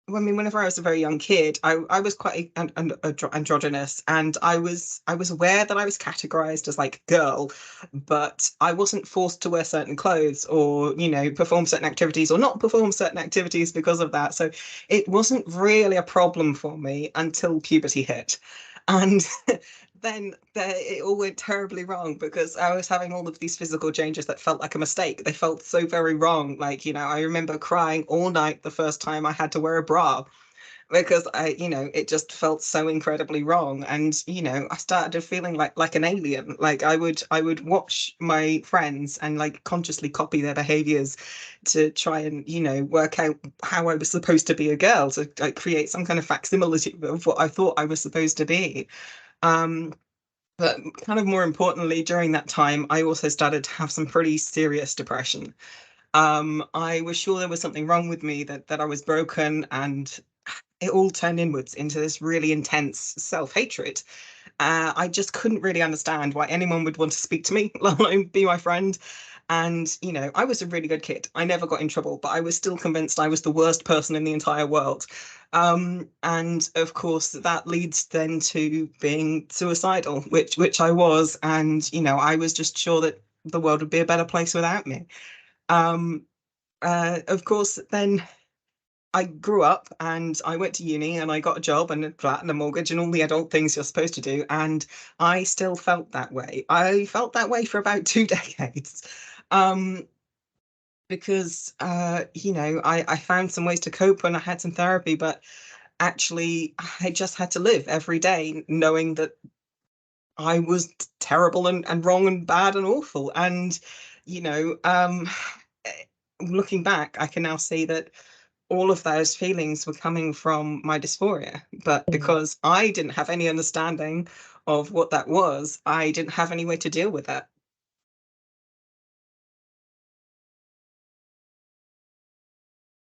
I mean, whenever I was a very young kid, I was quite androgynous, and I was aware that I was categorized as like girl, but I wasn't forced to wear certain clothes or, perform certain activities or not perform certain activities because of that. So it wasn't really a problem for me until puberty hit. And then it all went terribly wrong because I was having all of these physical changes that felt like a mistake. They felt so very wrong. Like, I remember crying all night the first time I had to wear a bra because it just felt so incredibly wrong. And, I started feeling like an alien. Like I would watch my friends and like consciously copy their behaviors to try and, work out how I was supposed to be a girl, to like create some kind of facsimile of what I thought I was supposed to be. Um, but kind of more importantly, during that time, I also started to have some pretty serious depression. I was sure there was something wrong with me, that I was broken, and it all turned inwards into this really intense self-hatred. I just couldn't really understand why anyone would want to speak to me, let alone be my friend. And, I was a really good kid. I never got in trouble, but I was still convinced I was the worst person in the entire world. And of course, that leads then to being suicidal, which I was. And, I was just sure that the world would be a better place without me. Um, of course, then I grew up and I went to uni and I got a job and a flat and a mortgage and all the adult things you're supposed to do. And I still felt that way. I felt that way for about 2 decades. Um, because I found some ways to cope when I had some therapy, but actually I just had to live every day knowing that I was terrible and wrong and bad and awful. And, you know, um, looking back, I can now see that all of those feelings were coming from my dysphoria. But because I didn't have any understanding of what that was, I didn't have any way to deal with it.